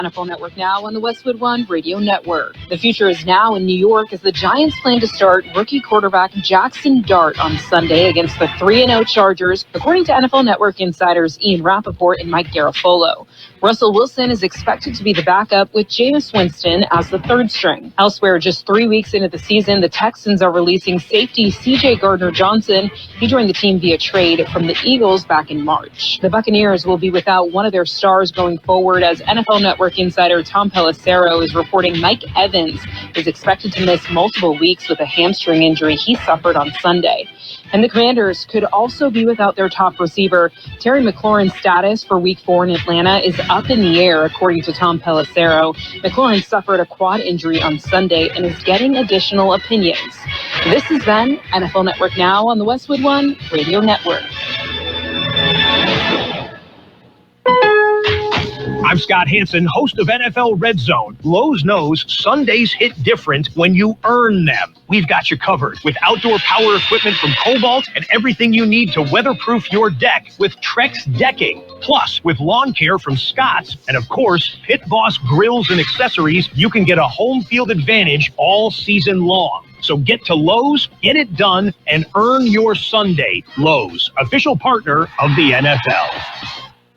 NFL Network Now on the Westwood One Radio Network. The future is now in New York as the Giants plan to start rookie quarterback Jackson Dart on Sunday against the 3-0 Chargers, according to NFL Network insiders Ian Rappaport and Mike Garafolo. Russell Wilson is expected to be the backup with Jameis Winston as the third string. Elsewhere, just 3 weeks into the season, the Texans are releasing safety C.J. Gardner-Johnson. He joined the team via trade from the Eagles back in March. The Buccaneers will be without one of their stars going forward as NFL Network insider Tom Pelissero is reporting Mike Evans is expected to miss multiple weeks with a hamstring injury he suffered on Sunday. And the Commanders could also be without their top receiver. Terry McLaurin's status for Week 4 in Atlanta is up in the air, according to Tom Pelissero. McLaurin suffered a quad injury on Sunday and is getting additional opinions. This is then NFL Network Now on the Westwood One Radio Network. I'm Scott Hansen, host of NFL Red Zone. Lowe's knows Sundays hit different when you earn them. We've got you covered with outdoor power equipment from Cobalt and everything you need to weatherproof your deck with Trex decking. Plus, with lawn care from Scott's and, of course, Pit Boss grills and accessories, you can get a home field advantage all season long. So get to Lowe's, get it done, and earn your Sunday. Lowe's, official partner of the NFL.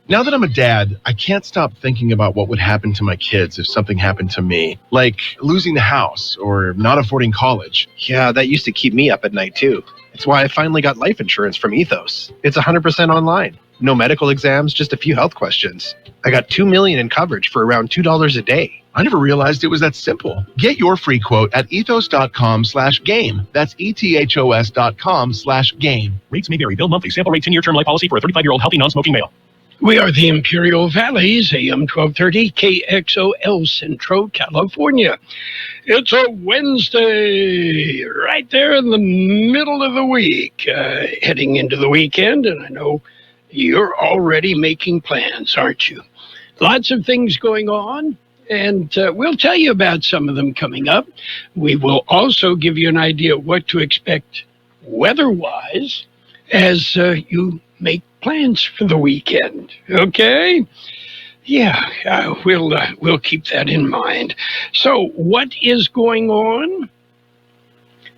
Now that I'm a dad, I can't stop thinking about what would happen to my kids if something happened to me, like losing the house or not affording college. Yeah, that used to keep me up at night, too. It's why I finally got life insurance from Ethos. It's 100% online. No medical exams, just a few health questions. I got $2 million in coverage for around $2 a day. I never realized it was that simple. Get your free quote at ethos.com/game. That's ethos.com/game. Rates may vary. Bill monthly. Sample rate 10-year term life policy for a 35-year-old healthy non-smoking male. We are the Imperial Valley's AM 1230 KXO El Centro, California. It's a Wednesday, right there in the middle of the week, heading into the weekend, and I know you're already making plans, aren't you? Lots of things going on, and we'll tell you about some of them coming up. We will also give you an idea of what to expect weather-wise as you make plans for the weekend, okay? Yeah, we'll keep that in mind. So, what is going on?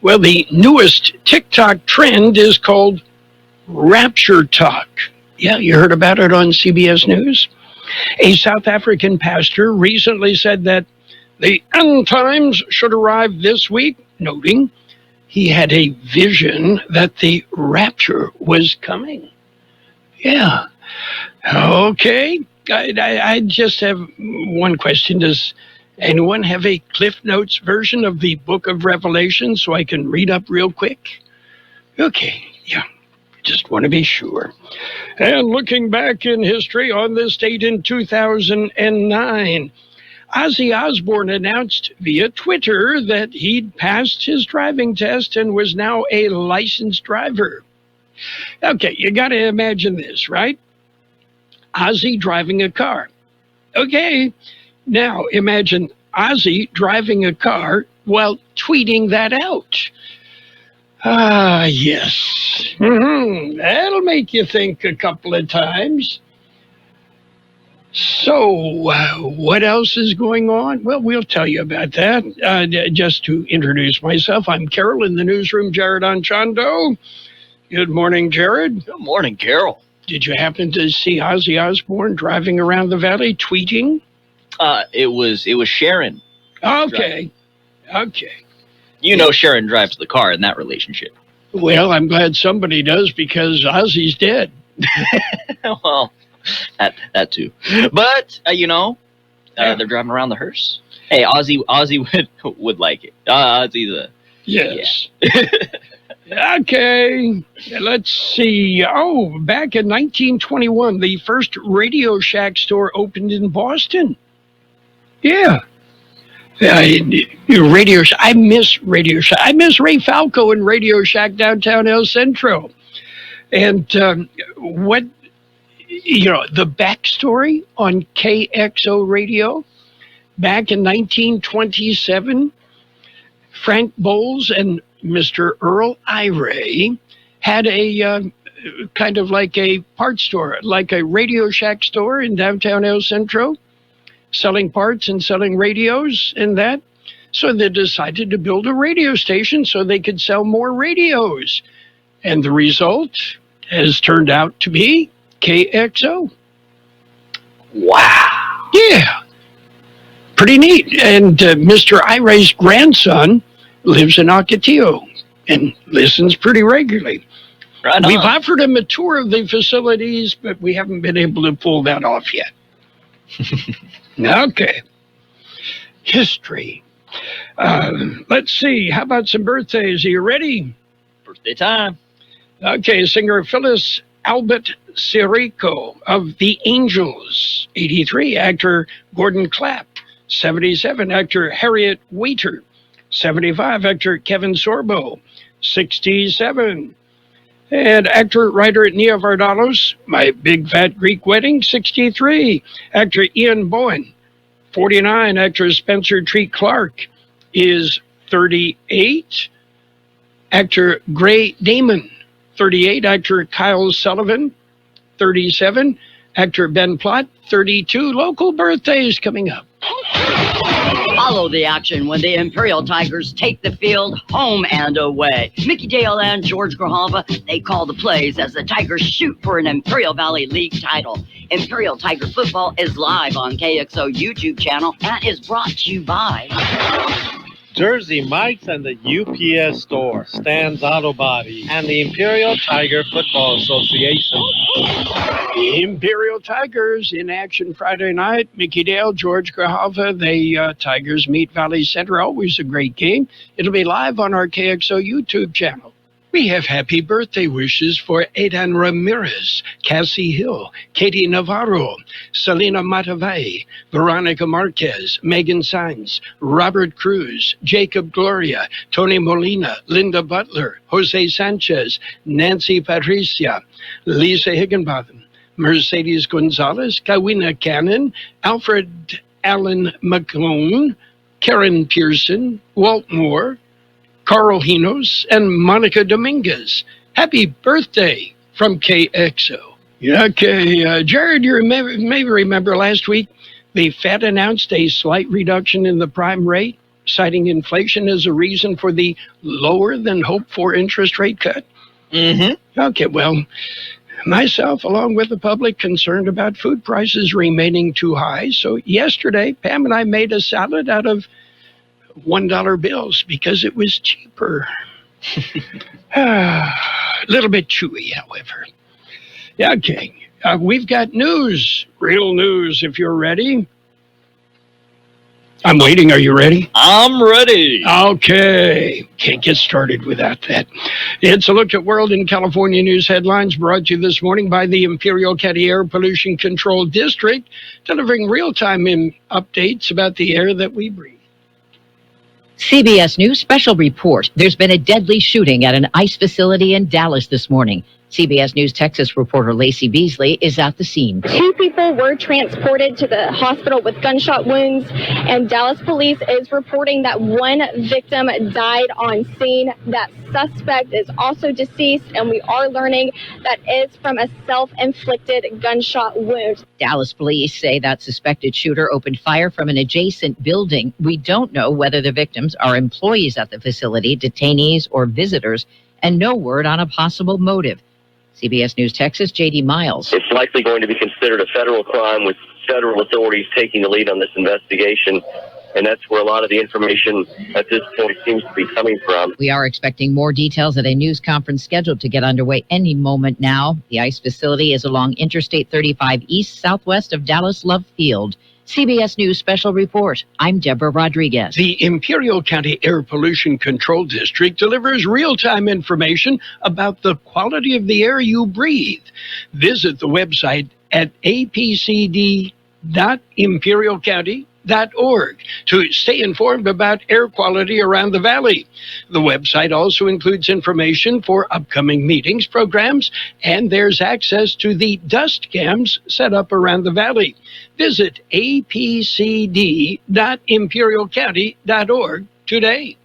Well, the newest TikTok trend is called Rapture Talk. Yeah, you heard about it on CBS News? A South African pastor recently said that the end times should arrive this week, noting he had a vision that the rapture was coming. Yeah. Okay. I just have one question. Does anyone have a Cliff Notes version of the Book of Revelation so I can read up real quick? Okay. Yeah. Just want to be sure. And looking back in history on this date in 2009, Ozzy Osbourne announced via Twitter that he'd passed his driving test and was now a licensed driver. Okay, you got to imagine this, right? Ozzy driving a car. Okay, now imagine Ozzy driving a car while tweeting that out. Ah, yes. That'll make you think a couple of times. So, what else is going on? Well, we'll tell you about that. Just to introduce myself, I'm Carroll in the newsroom, Jared Anchondo. Good morning, Jared. Good morning, Carroll. Did you happen to see Ozzy Osbourne driving around the valley tweeting? It was Sharon. Okay. Okay. You know Sharon drives the car in that relationship. Well, I'm glad somebody does because Ozzy's dead. Well, that too. But they're driving around the hearse. Hey, Ozzy would like it. Ozzy's a yes. Yeah. Okay, let's see. Oh, back in 1921, the first Radio Shack store opened in Boston. Yeah. Radio Shack. I miss Radio Shack. I miss Ray Falco and Radio Shack downtown El Centro. And the backstory on KXO Radio, back in 1927, Frank Bowles and Mr. Earl Iray had a kind of like a parts store, like a Radio Shack store in downtown El Centro. selling parts and selling radios and that. So they decided to build a radio station so they could sell more radios. And the result has turned out to be KXO. Wow. Yeah. Pretty neat. And Mr. Iray's grandson lives in Ocotillo and listens pretty regularly. Right on. We've offered him a tour of the facilities, but we haven't been able to pull that off yet. Okay. History. Let's see. How about some birthdays? Are you ready? Birthday time. Okay, singer Phyllis Albert Sirico of The Angels, 83. Actor Gordon Clapp, 77. Actor Harriet Waiter, 75. Actor Kevin Sorbo, 67. And actor, writer Nia Vardalos, My Big Fat Greek Wedding, 63. Actor Ian Bowen, 49. Actor Spencer Treat Clark is 38. Actor Gray Damon, 38. Actor Kyle Sullivan, 37. Actor Ben Platt, 32. Local birthdays coming up. Follow the action when the Imperial Tigers take the field home and away. Mickey Dale and George Grijalva, they call the plays as the Tigers shoot for an Imperial Valley League title. Imperial Tiger football is live on KXO YouTube channel and is brought to you by Jersey Mike's and the UPS Store, Stan's Auto Body, and the Imperial Tiger Football Association. The Imperial Tigers in action Friday night. Mickey Dale, George Grijalva, the Tigers meet Valley Center. Always a great game. It'll be live on our KXO YouTube channel. We have happy birthday wishes for Aidan Ramirez, Cassie Hill, Katie Navarro, Selena Matavai, Veronica Marquez, Megan Sainz, Robert Cruz, Jacob Gloria, Tony Molina, Linda Butler, Jose Sanchez, Nancy Patricia, Lisa Higginbotham, Mercedes Gonzalez, Kawina Cannon, Alfred Allen McClone, Karen Pearson, Walt Moore, Carl Hinos, and Monica Dominguez. Happy birthday from KXO. Okay, Jared, you may remember last week the Fed announced a slight reduction in the prime rate, citing inflation as a reason for the lower than hoped for interest rate cut. Mm-hmm. Okay, well, myself, along with the public, concerned about food prices remaining too high. So yesterday, Pam and I made a salad out of $1 bills because it was cheaper. A little bit chewy, however. Okay, we've got news, real news, if you're ready. I'm waiting. Are you ready? I'm ready. Okay. Can't get started without that. It's a look at World and California news headlines brought to you this morning by the Imperial County Air Pollution Control District, delivering real-time updates about the air that we breathe. CBS News special report. There's been a deadly shooting at an ICE facility in Dallas this morning. CBS News Texas reporter Lacey Beasley is at the scene. 2 people were transported to the hospital with gunshot wounds, and Dallas police is reporting that 1 victim died on scene. That suspect is also deceased, and we are learning that it's from a self-inflicted gunshot wound. Dallas police say that suspected shooter opened fire from an adjacent building. We don't know whether the victims are employees at the facility, detainees, or visitors, and no word on a possible motive. CBS News Texas, J.D. Miles. It's likely going to be considered a federal crime with federal authorities taking the lead on this investigation, and that's where a lot of the information at this point seems to be coming from. We are expecting more details at a news conference scheduled to get underway any moment now. The ICE facility is along Interstate 35 east southwest of Dallas Love Field. CBS News Special Report. I'm Deborah Rodriguez. The Imperial County Air Pollution Control District delivers real-time information about the quality of the air you breathe. Visit the website at apcd.imperialcounty.org to stay informed about air quality around the valley. The website also includes information for upcoming meetings, programs, and there's access to the dust cams set up around the valley. Visit apcd.imperialcounty.org today.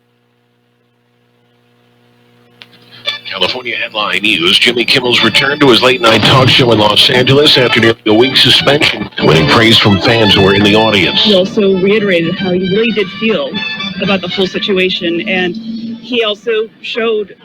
California headline news. Jimmy Kimmel's return to his late-night talk show in Los Angeles after nearly a week's suspension. winning praise from fans who were in the audience. He also reiterated how he really did feel about the whole situation, and he also showed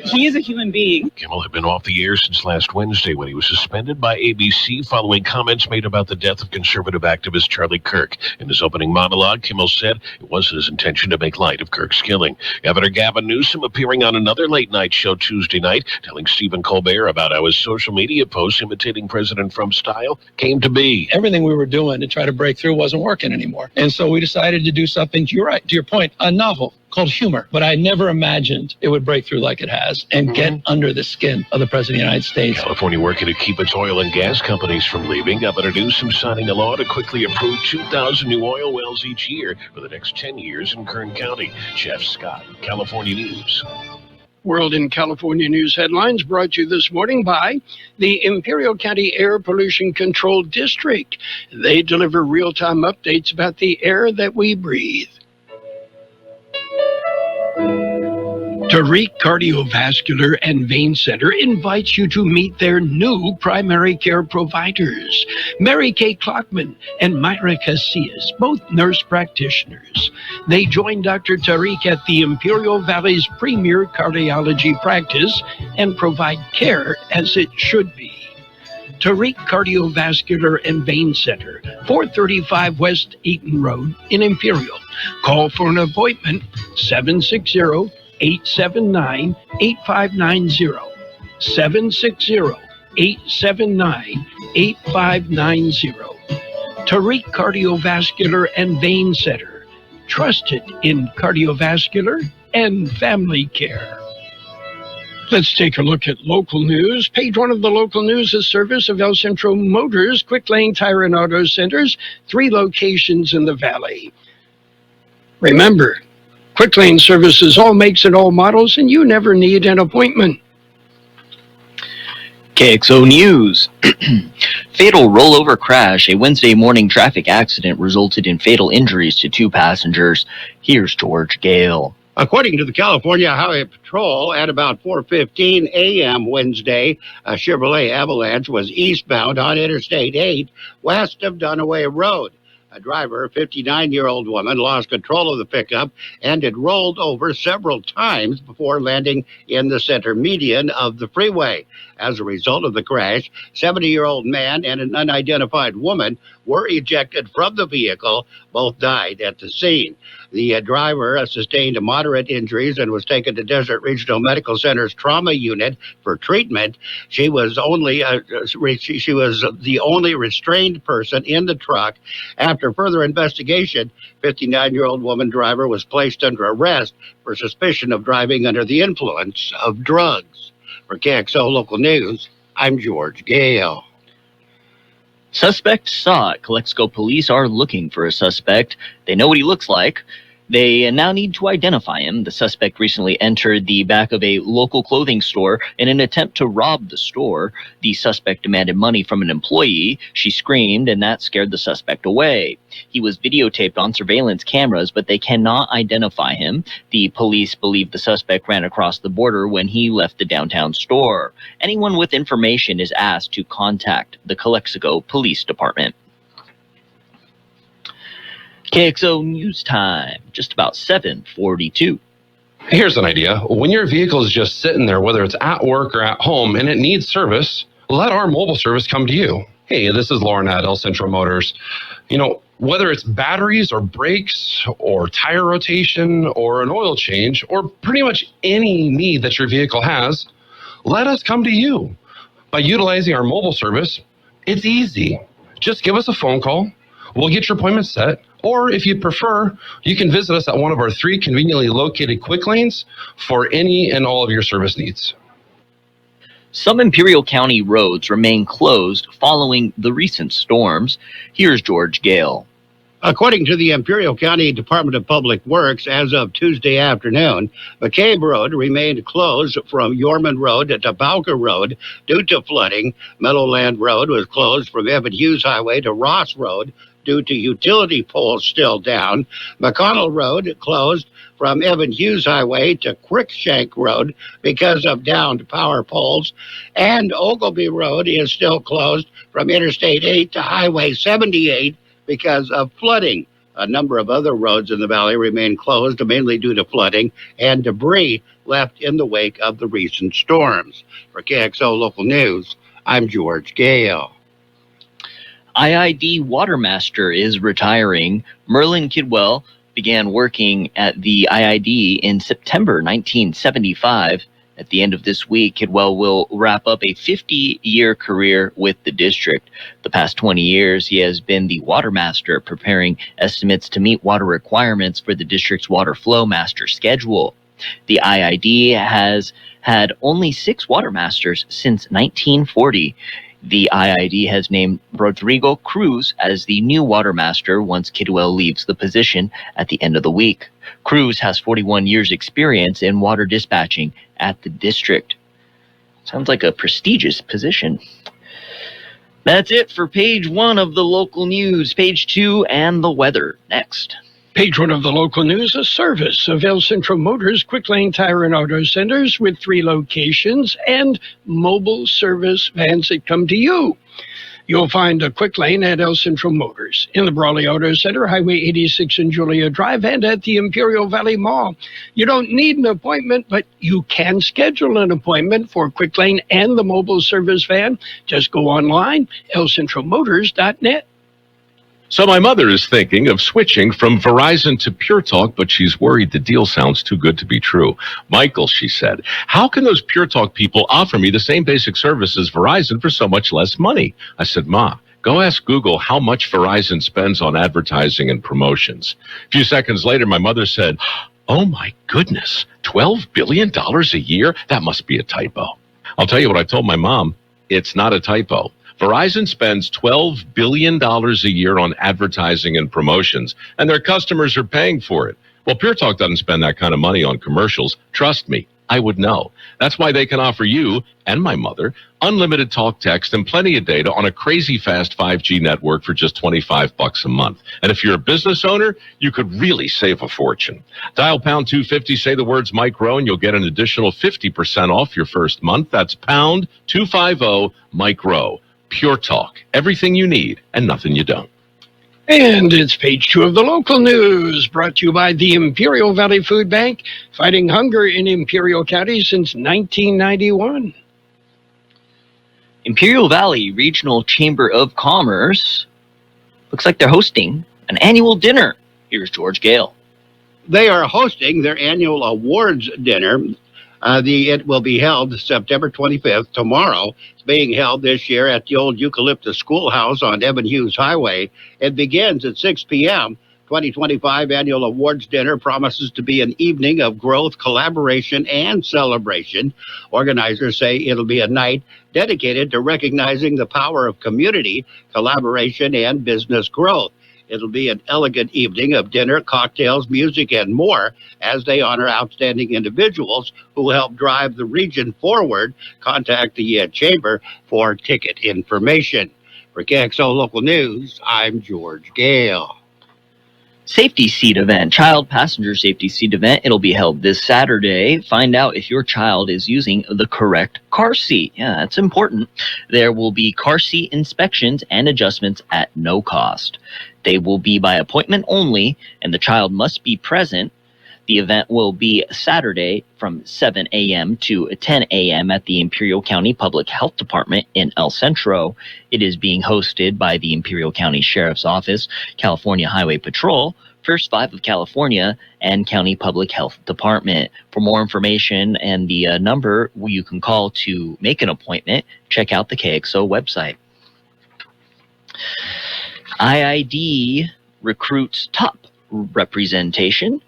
he is a human being. Kimmel had been off the air since last Wednesday when he was suspended by ABC following comments made about the death of conservative activist Charlie Kirk. In his opening monologue, Kimmel said it wasn't his intention to make light of Kirk's killing. Governor Gavin Newsom appearing on another late-night show Tuesday night, telling Stephen Colbert about how his social media posts imitating President Trump's style came to be. Everything we were doing to try to break through wasn't working anymore. And so we decided to do something, you're right, to your point, a novel called Humor. But I never imagined it would break through like it has and get under the skin of the President of the United States. California working to keep its oil and gas companies from leaving. Governor Newsom signing a law to quickly approve 2,000 new oil wells each year for the next 10 years in Kern County. Jeff Scott, California News. World in California News headlines brought to you this morning by the Imperial County Air Pollution Control District. They deliver real-time updates about the air that we breathe. Tariq Cardiovascular and Vein Center invites you to meet their new primary care providers, Mary Kay Klockman and Myra Casillas, both nurse practitioners. They join Dr. Tariq at the Imperial Valley's premier cardiology practice and provide care as it should be. Tariq Cardiovascular and Vein Center, 435 West Eaton Road in Imperial. Call for an appointment, 760-879-8590. 760-879-8590. Tariq Cardiovascular and Vein Center, trusted in cardiovascular and family care. Let's take a look at local news. Page 1 of the local news is service of El Centro Motors, Quick Lane Tire and Auto Centers, 3 locations in the valley. Remember, Quick Lane services all makes and all models, and you never need an appointment. KXO News. Fatal rollover crash. A Wednesday morning traffic accident resulted in fatal injuries to 2 passengers. Here's George Gale. According to the California Highway Patrol, at about 4:15 a.m. Wednesday, a Chevrolet Avalanche was eastbound on Interstate 8 west of Dunaway Road. A driver, a 59-year-old woman, lost control of the pickup and it rolled over several times before landing in the center median of the freeway. As a result of the crash, 70-year-old man and an unidentified woman were ejected from the vehicle. Both died at the scene. The driver sustained moderate injuries and was taken to Desert Regional Medical Center's trauma unit for treatment. She was the only restrained person in the truck. After further investigation, 59-year-old woman driver was placed under arrest for suspicion of driving under the influence of drugs. For KXO Local News, I'm George Gale. Suspect sought. Calexico police are looking for a suspect. They know what he looks like. They now need to identify him. The suspect recently entered the back of a local clothing store in an attempt to rob the store. The suspect demanded money from an employee. She screamed, and that scared the suspect away. He was videotaped on surveillance cameras, but they cannot identify him. The police believe the suspect ran across the border when he left the downtown store. Anyone with information is asked to contact the Calexico Police Department. KXO News Time, just about 7:42. Here's an idea. When your vehicle is just sitting there, whether it's at work or at home, and it needs service, let our mobile service come to you. Hey, this is Lauren at El Centro Motors. You know, whether it's batteries or brakes or tire rotation or an oil change or pretty much any need that your vehicle has, let us come to you. By utilizing our mobile service, it's easy. Just give us a phone call. We'll get your appointment set. Or if you prefer, you can visit us at one of our 3 conveniently located quick lanes for any and all of your service needs. Some Imperial County roads remain closed following the recent storms. Here's George Gale. According to the Imperial County Department of Public Works, as of Tuesday afternoon, McCabe Road remained closed from Yorman Road to Bowker Road due to flooding. Meadowland Road was closed from Evan Hughes Highway to Ross Road due to utility poles still down. McConnell Road closed from Evan Hughes Highway to Quickshank Road because of downed power poles. And Ogleby Road is still closed from Interstate 8 to Highway 78 because of flooding. A number of other roads in the valley remain closed, mainly due to flooding and debris left in the wake of the recent storms. For KXO Local News, I'm George Gale. IID Watermaster is retiring. Merlin Kidwell began working at the IID in September 1975. At the end of this week, Kidwell will wrap up a 50-year career with the district. The past 20 years, he has been the Watermaster, preparing estimates to meet water requirements for the district's water flow master schedule. The IID has had only 6 Watermasters since 1940. The IID has named Rodrigo Cruz as the new Watermaster once Kidwell leaves the position at the end of the week. Cruz has 41 years' experience in water dispatching at the district. Sounds like a prestigious position. That's it for page 1 of the local news. Page 2 and the weather next. Page 1 of the local news, a service of El Centro Motors, Quick Lane Tire and Auto Centers with 3 locations and mobile service vans that come to you. You'll find a Quick Lane at El Centro Motors, in the Brawley Auto Center, Highway 86 and Julia Drive, and at the Imperial Valley Mall. You don't need an appointment, but you can schedule an appointment for Quick Lane and the mobile service van. Just go online, elcentromotors.net. So my mother is thinking of switching from Verizon to Pure Talk, but she's worried the deal sounds too good to be true. Michael, she said, how can those Pure Talk people offer me the same basic service as Verizon for so much less money? I said, Ma, go ask Google how much Verizon spends on advertising and promotions. A few seconds later, my mother said, oh my goodness, $12 billion a year? That must be a typo. I'll tell you what I told my mom. It's not a typo. Verizon spends $12 billion a year on advertising and promotions, and their customers are paying for it. Well, Pure Talk doesn't spend that kind of money on commercials. Trust me, I would know. That's why they can offer you and my mother unlimited talk, text, and plenty of data on a crazy fast 5G network for just $25 a month. And if you're a business owner, you could really save a fortune. Dial pound 250, say the words Mike Rowe, and you'll get an additional 50% off your first month. That's pound 250 Mike Rowe. Pure Talk, everything you need and nothing you don't. And it's page 2 of the local news, brought to you by the Imperial Valley Food Bank, fighting hunger in Imperial County since 1991. Imperial Valley Regional Chamber of Commerce looks like they're hosting an annual dinner. Here's George Gale. They are hosting their annual awards dinner. It will be held September 25th, tomorrow. It's being held this year at the old Eucalyptus Schoolhouse on Evan Hughes Highway. It begins at 6 p.m. 2025 Annual Awards Dinner promises to be an evening of growth, collaboration, and celebration. Organizers say it'll be a night dedicated to recognizing the power of community, collaboration, and business growth. It'll be an elegant evening of dinner, cocktails, music, and more as they honor outstanding individuals who help drive the region forward. Contact the Chamber for ticket information. For KXO Local News, I'm George Gale. Safety seat event, child passenger safety seat event. It'll be held this Saturday. Find out if your child is using the correct car seat. Yeah, that's important. There will be car seat inspections and adjustments at no cost. They will be by appointment only, and the child must be present. The event will be Saturday from 7 a.m. to 10 a.m. at the Imperial County Public Health Department in El Centro. It is being hosted by the Imperial County Sheriff's Office, California Highway Patrol, First Five of California, and County Public Health Department. For more information and the number you can call to make an appointment, check out the KXO website. IID recruits top representation.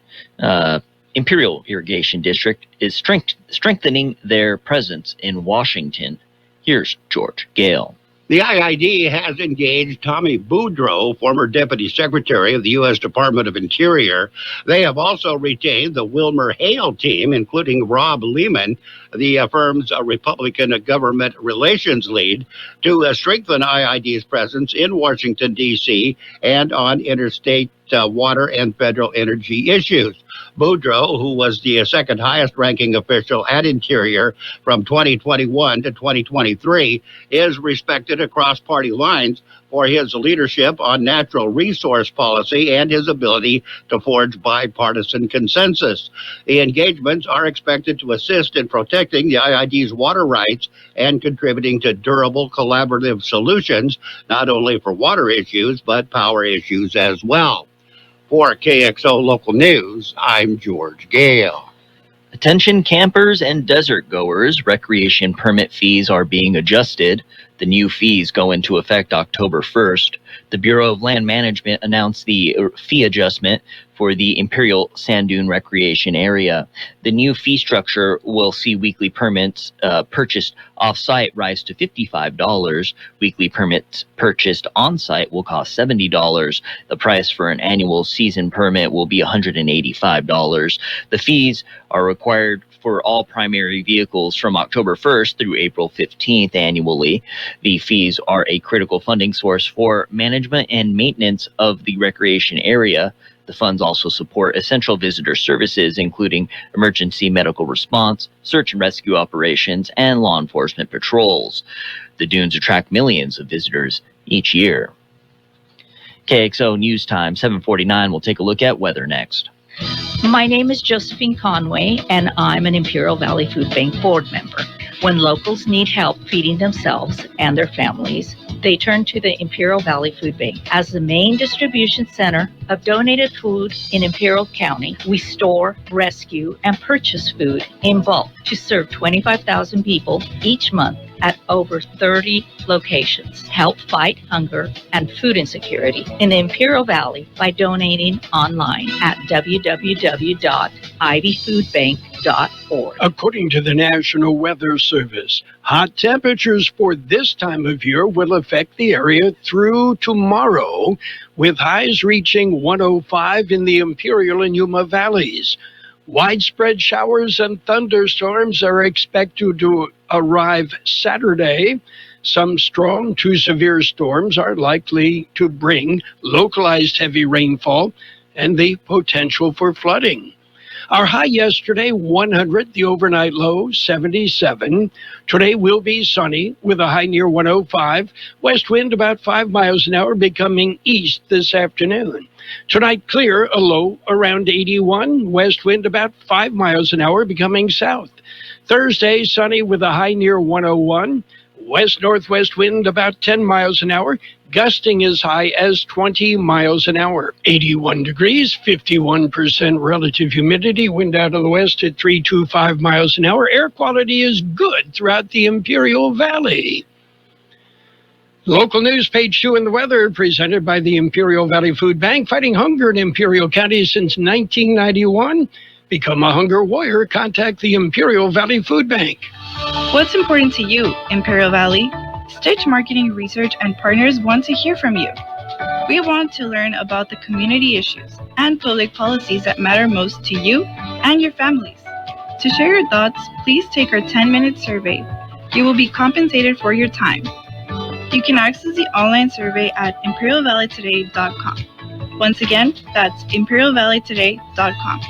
Imperial Irrigation District is strengthening their presence in Washington. Here's George Gale. The IID has engaged Tommy Boudreau, former Deputy Secretary of the U.S. Department of Interior. They have also retained the Wilmer Hale team, including Rob Lehman, the firm's Republican government relations lead, to strengthen IID's presence in Washington, D.C., and on interstate water and federal energy issues. Boudreau, who was the second highest ranking official at Interior from 2021 to 2023, is respected across party lines for his leadership on natural resource policy and his ability to forge bipartisan consensus. The engagements are expected to assist in protecting the IID's water rights and contributing to durable collaborative solutions, not only for water issues, but power issues as well. For KXO Local News, I'm George Gale. Attention campers and desert goers, recreation permit fees are being adjusted. The new fees go into effect October 1st. The Bureau of Land Management announced the fee adjustment for the Imperial Sand Dune Recreation Area. The new fee structure will see weekly permits purchased off-site rise to $55. Weekly permits purchased on-site will cost $70. The price for an annual season permit will be $185. The fees are required for all primary vehicles from October 1st through April 15th annually. The fees are a critical funding source for management and maintenance of the recreation area. The funds also support essential visitor services, including emergency medical response, search and rescue operations, and law enforcement patrols. The dunes attract millions of visitors each year. KXO News Time 7:49. We'll take a look at weather next. My name is Josephine Conway, and I'm an Imperial Valley Food Bank board member. When locals need help feeding themselves and their families, they turn to the Imperial Valley Food Bank. As the main distribution center of donated food in Imperial County, we store, rescue, and purchase food in bulk to serve 25,000 people each month at over 30 locations. Help fight hunger and food insecurity in the Imperial Valley by donating online at www.ivyfoodbank.org. According to the National Weather Service, hot temperatures for this time of year will affect the area through tomorrow, with highs reaching 105 in the Imperial and Yuma valleys. Widespread showers and thunderstorms are expected to arrive Saturday. Some strong to severe storms are likely to bring localized heavy rainfall and the potential for flooding. Our high yesterday, 100, the overnight low, 77. Today will be sunny with a high near 105. West wind about 5 miles an hour, becoming east this afternoon. Tonight clear, a low around 81. West wind about 5 miles an hour, becoming south. Thursday, sunny with a high near 101. West-northwest wind about 10 miles an hour, gusting as high as 20 miles an hour. 81 degrees, 51% relative humidity, wind out of the west at 325 miles an hour. Air quality is good throughout the Imperial Valley. Local news, page 2 in the weather, presented by the Imperial Valley Food Bank, fighting hunger in Imperial County since 1991. Become a hunger warrior. Contact the Imperial Valley Food Bank. What's important to you, Imperial Valley? Stitch Marketing Research and partners want to hear from you. We want to learn about the community issues and public policies that matter most to you and your families. To share your thoughts, please take our 10-minute survey. You will be compensated for your time. You can access the online survey at imperialvalleytoday.com. Once again, that's imperialvalleytoday.com.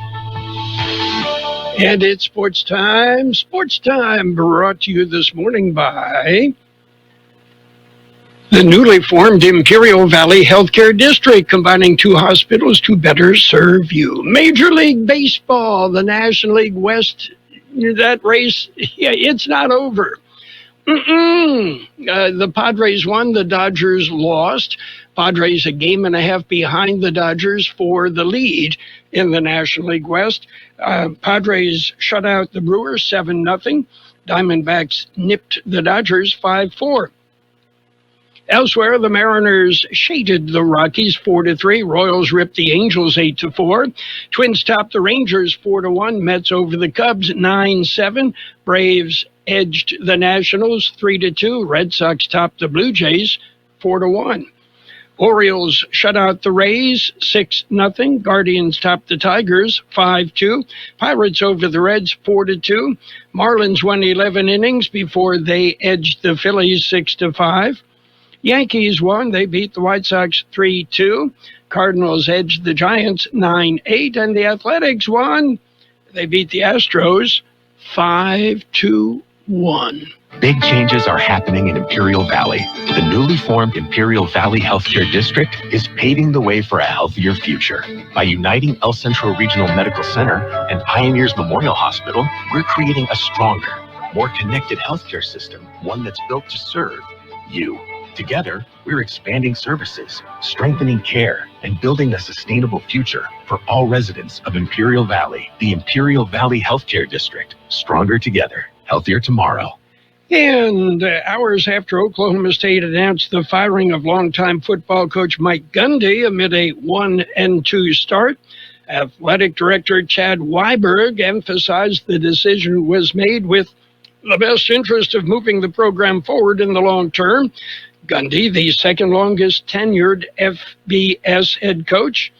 And it's sports time. Sports time brought to you this morning by the newly formed Imperial Valley Healthcare District, combining 2 hospitals to better serve you. Major League Baseball, the National League West, that race, it's not over. The Padres won, the Dodgers lost. Padres a game and a half behind the Dodgers for the lead in the National League West. Padres shut out the Brewers 7-0. Diamondbacks nipped the Dodgers 5-4. Elsewhere, the Mariners shaded the Rockies 4-3. Royals ripped the Angels 8-4. Twins topped the Rangers 4-1. Mets over the Cubs 9-7. Braves edged the Nationals 3-2. Red Sox topped the Blue Jays 4-1. Orioles shut out the Rays 6-0. Guardians topped the Tigers 5-2. Pirates over the Reds 4-2. Marlins won 11 innings before they edged the Phillies 6-5. Yankees won. They beat the White Sox 3-2. Cardinals edged the Giants 9-8. And the Athletics won. They beat the Astros 5-1. Big changes are happening in Imperial Valley. The newly formed Imperial Valley Healthcare District is paving the way for a healthier future. By uniting El Centro Regional Medical Center and Pioneers Memorial Hospital, we're creating a stronger, more connected healthcare system, one that's built to serve you. Together, we're expanding services, strengthening care, and building a sustainable future for all residents of Imperial Valley. The Imperial Valley Healthcare District. Stronger together. Healthier tomorrow. And hours after Oklahoma State announced the firing of longtime football coach Mike Gundy amid a 1-2 start, athletic director Chad Weiberg emphasized the decision was made with the best interest of moving the program forward in the long term. Gundy, the second longest tenured FBS head coach,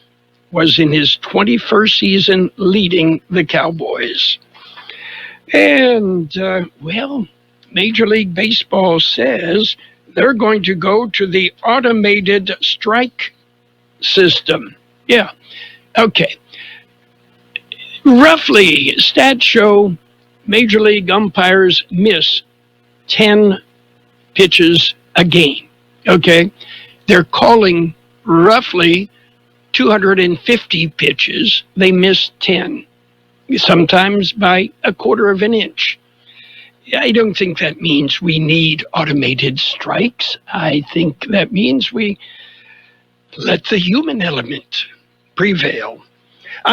was in his 21st season leading the Cowboys. And, Major League Baseball says they're going to go to the automated strike system. Yeah. Okay. Roughly, stats show Major League umpires miss 10 pitches a game. Okay. They're calling roughly 250 pitches. They miss 10, sometimes by a quarter of an inch. I don't think that means we need automated strikes. I think that means we let the human element prevail.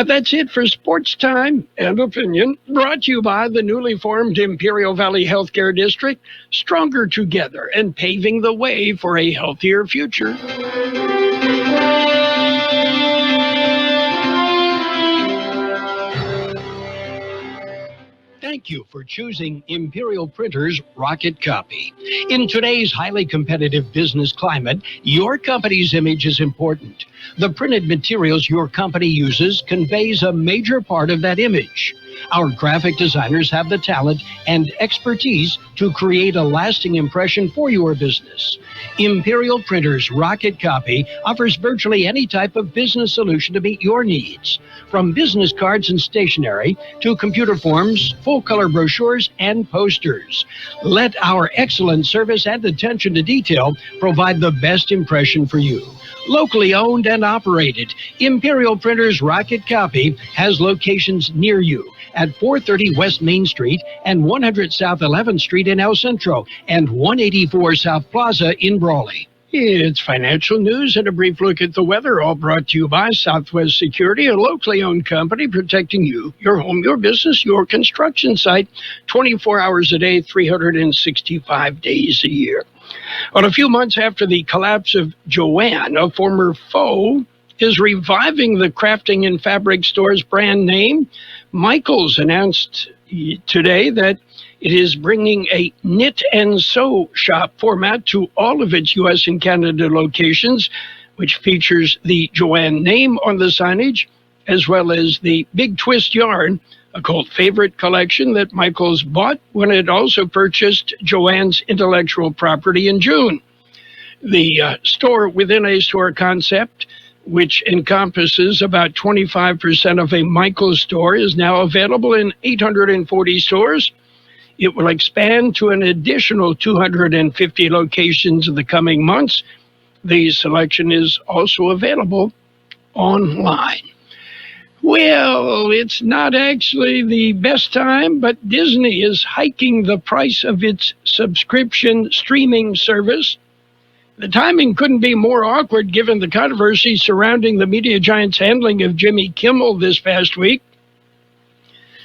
That's it for Sports Time and Opinion, brought to you by the newly formed Imperial Valley Healthcare District, stronger together and paving the way for a healthier future. Thank you for choosing Imperial Printer's Rocket Copy. In today's highly competitive business climate, your company's image is important. The printed materials your company uses conveys a major part of that image. Our graphic designers have the talent and expertise to create a lasting impression for your business. Imperial Printer's Rocket Copy offers virtually any type of business solution to meet your needs, from business cards and stationery to computer forms, full-color brochures, and posters. Let our excellent service and attention to detail provide the best impression for you. Locally owned and operated, Imperial Printer's Rocket Copy has locations near you at 430 West Main Street and 100 South 11th Street in El Centro and 184 South Plaza in Brawley. It's financial news and a brief look at the weather, all brought to you by Southwest Security, a locally owned company protecting you, your home, your business, your construction site, 24 hours a day, 365 days a year. Well, a few months after the collapse of Joann, a former foe is reviving the crafting and fabric store's brand name. Michaels announced today that it is bringing a knit and sew shop format to all of its U.S. and Canada locations, which features the Joann name on the signage, as well as the Big Twist yarn, a cult favorite collection that Michaels bought when it also purchased Joann's intellectual property in June. The store within a store concept, which encompasses about 25% of a Michaels store, is now available in 840 stores. It will expand to an additional 250 locations in the coming months. The selection is also available online. Well, it's not actually the best time, but Disney is hiking the price of its subscription streaming service. The timing couldn't be more awkward given the controversy surrounding the media giant's handling of Jimmy Kimmel this past week.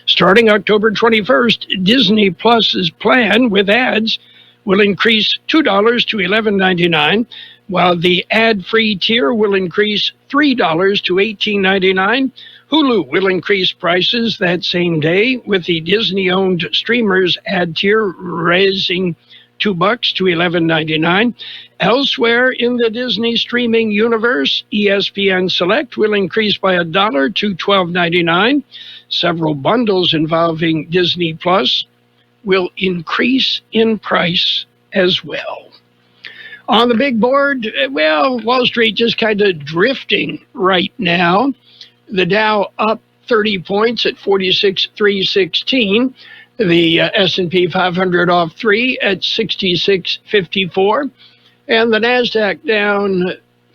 Starting October 21st, Disney Plus's plan with ads will increase $2 to $11.99, while the ad-free tier will increase $3 to $18.99 Hulu will increase prices that same day, with the Disney-owned streamers ad tier raising $2 to $11.99. Elsewhere in the Disney streaming universe, ESPN Select will increase by $1 to $12.99. Several bundles involving Disney Plus will increase in price as well. On the big board, well, Wall Street just kind of drifting right now. The Dow up 30 points at 46,316. The S&P 500 off 3 at 66.54. And the NASDAQ down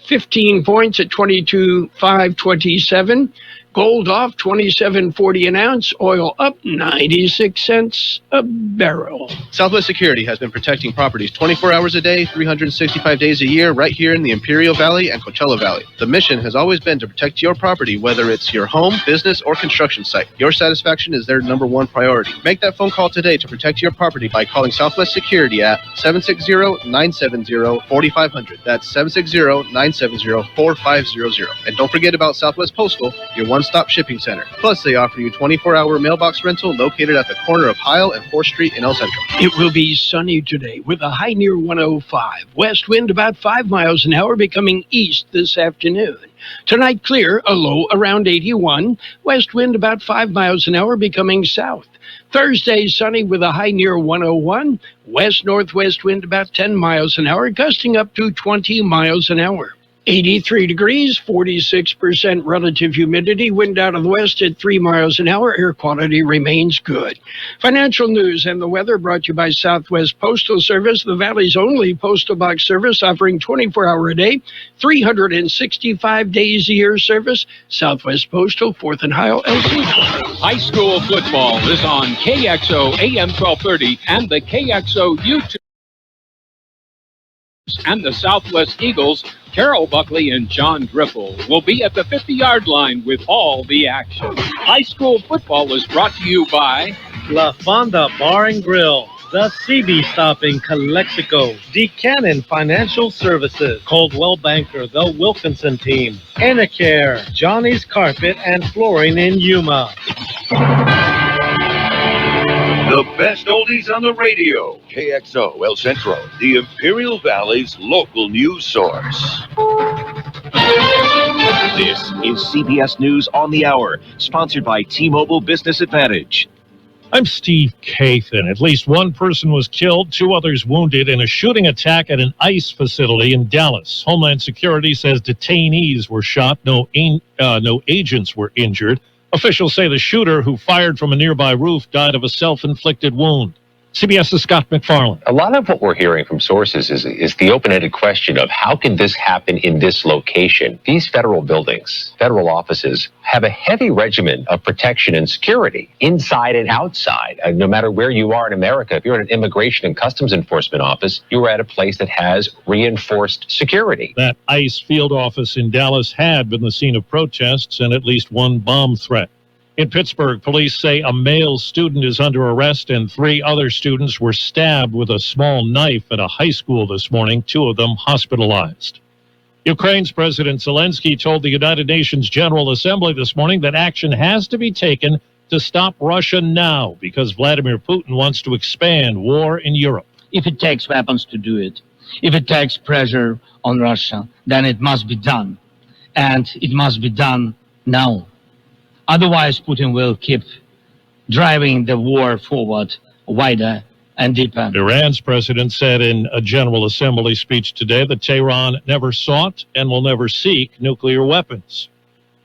15 points at 22,527. Gold off 27.40 an ounce. Oil up 96 cents a barrel. Southwest Security has been protecting properties 24 hours a day, 365 days a year, right here in the Imperial Valley and Coachella Valley. The mission has always been to protect your property, whether it's your home, business, or construction site. Your satisfaction is their number one priority. Make that phone call today to protect your property by calling Southwest Security at 760-970-4500. That's 760-970-4500. And don't forget about Southwest Postal, your one-stop shipping center. Plus, they offer you 24-hour mailbox rental located at the corner of Heil and 4th Street in El Centro. It will be sunny today with a high near 105. West wind about 5 miles an hour, becoming east this afternoon. Tonight clear, a low around 81. West wind about 5 miles an hour, becoming south. Thursday sunny with a high near 101. West-northwest wind about 10 miles an hour, gusting up to 20 miles an hour. 83 degrees, 46% relative humidity, wind out of the west at 3 miles an hour. Air quality remains good. Financial news and the weather brought to you by Southwest Postal Service, the Valley's only postal box service offering 24-hour a day, 365 days a year service. Southwest Postal, 4th and Heil, LP. High school football is on KXO AM 1230 and the KXO YouTube. And the Southwest Eagles, Carroll, Buckley, and John Dripple will be at the 50-yard line with all the action. High school football is brought to you by La Fonda Bar and Grill, the CB Stop in Calexico, DeCannon Financial Services, Coldwell Banker, the Wilkinson Team, Enercare, Johnny's Carpet and Flooring in Yuma. The best oldies on the radio. KXO El Centro, the Imperial Valley's local news source. This is CBS News on the Hour, sponsored by T-Mobile Business Advantage. I'm Steve Kathan. At least one person was killed, 2 others wounded in a shooting attack at an ICE facility in Dallas. Homeland Security says detainees were shot. No agents were injured. Officials say the shooter, who fired from a nearby roof, died of a self-inflicted wound. CBS's Scott McFarland. A lot of what we're hearing from sources is the open-ended question of how can this happen in this location? These federal buildings, federal offices, have a heavy regimen of protection and security inside and outside. No matter where you are in America, if you're at an immigration and customs enforcement office, you're at a place that has reinforced security. That ICE field office in Dallas had been the scene of protests and at least one bomb threat. In Pittsburgh, police say a male student is under arrest and 3 other students were stabbed with a small knife at a high school this morning, 2 of them hospitalized. Ukraine's President Zelensky told the United Nations General Assembly this morning that action has to be taken to stop Russia now because Vladimir Putin wants to expand war in Europe. If it takes weapons to do it, if it takes pressure on Russia, then it must be done. And it must be done now. Otherwise, Putin will keep driving the war forward wider and deeper. Iran's president said in a General Assembly speech today that Tehran never sought and will never seek nuclear weapons.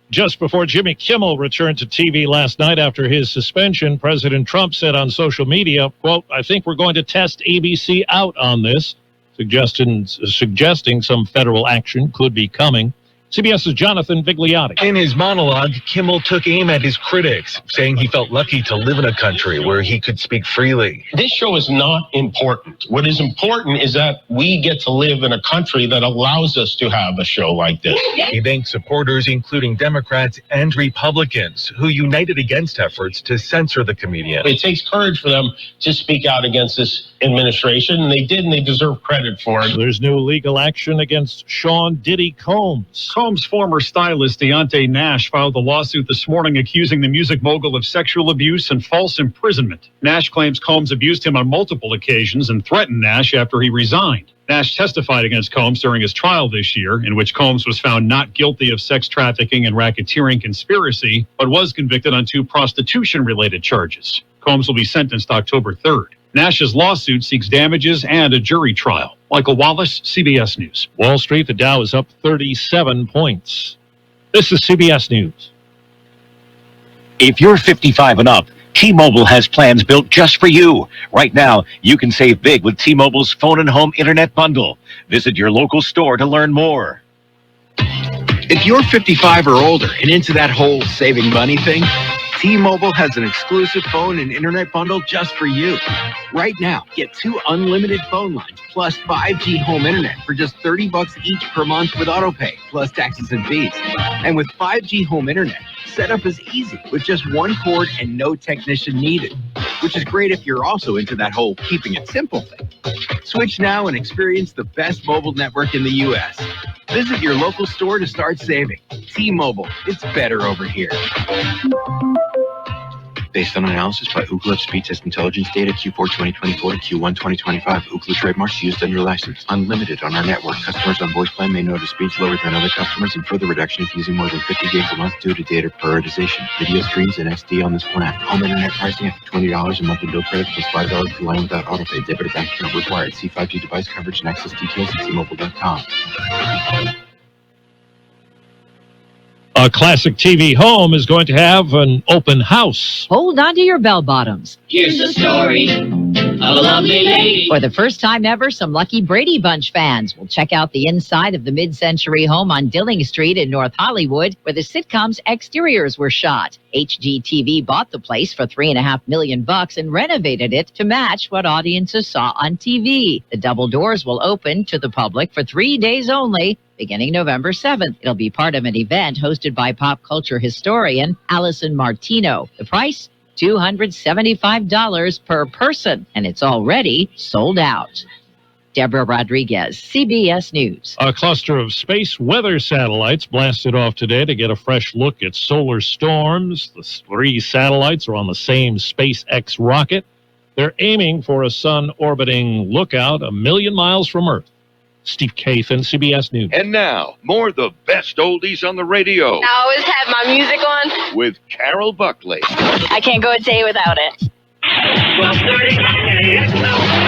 Just before Jimmy Kimmel returned to TV last night after his suspension, President Trump said on social media, quote, "I think we're going to test ABC out on this," suggesting some federal action could be coming. CBS's Jonathan Vigliotti. In his monologue, Kimmel took aim at his critics, saying he felt lucky to live in a country where he could speak freely. This show is not important. What is important is that we get to live in a country that allows us to have a show like this. He thanked supporters, including Democrats and Republicans, who united against efforts to censor the comedian. It takes courage for them to speak out against this administration, and they did, and they deserve credit for it. There's new legal action against Sean Diddy Combs. Combs' former stylist, Deontay Nash, filed a lawsuit this morning accusing the music mogul of sexual abuse and false imprisonment. Nash claims Combs abused him on multiple occasions and threatened Nash after he resigned. Nash testified against Combs during his trial this year, in which Combs was found not guilty of sex trafficking and racketeering conspiracy, but was convicted on 2 prostitution-related charges. Combs will be sentenced October 3rd. Nash's lawsuit seeks damages and a jury trial. Michael Wallace, CBS News. Wall Street, the Dow is up 37 points. This is CBS News. If you're 55 and up, T-Mobile has plans built just for you. Right now, you can save big with T-Mobile's phone and home internet bundle. Visit your local store to learn more. If you're 55 or older and into that whole saving money thing, T-Mobile has an exclusive phone and internet bundle just for you. Right now, get 2 unlimited phone lines plus 5G home internet for just $30 each per month with autopay, plus taxes and fees. And with 5G home internet, setup is easy with just 1 cord and no technician needed, which is great if you're also into that whole keeping it simple thing. Switch now and experience the best mobile network in the U.S. Visit your local store to start saving. T-Mobile, it's better over here. Based on analysis by Ookla Speed Test Intelligence data Q4 2024 to Q1 2025, Ookla trademarks used under license, unlimited on our network. Customers on voice plan may notice speeds lower than other customers and further reduction if using more than 50 gigs a month due to data prioritization. Video streams and SD on this plan. Home internet pricing at $20 a month in bill credit plus $5 per line without autopay. Debit or bank account required. See 5G device coverage and access details at T-Mobile.com. A classic TV home is going to have an open house. Hold on to your bell bottoms. Here's the story of a lovely lady. For the first time ever, some lucky Brady Bunch fans will check out the inside of the mid-century home on Dilling Street in North Hollywood, where the sitcom's exteriors were shot. HGTV bought the place for $3.5 million and renovated it to match what audiences saw on TV. The double doors will open to the public for 3 days only, beginning November 7th. It'll be part of an event hosted by pop culture historian Allison Martino. The price, $275 per person, and it's already sold out. Deborah Rodriguez, CBS News. A cluster of space weather satellites blasted off today to get a fresh look at solar storms. The 3 satellites are on the same SpaceX rocket. They're aiming for a sun-orbiting lookout 1 million miles from Earth. Steve Kathan, CBS News. And now, more of the best oldies on the radio. I always have my music on. With Carroll Buckley. I can't go a day without it. 12:30 KXO.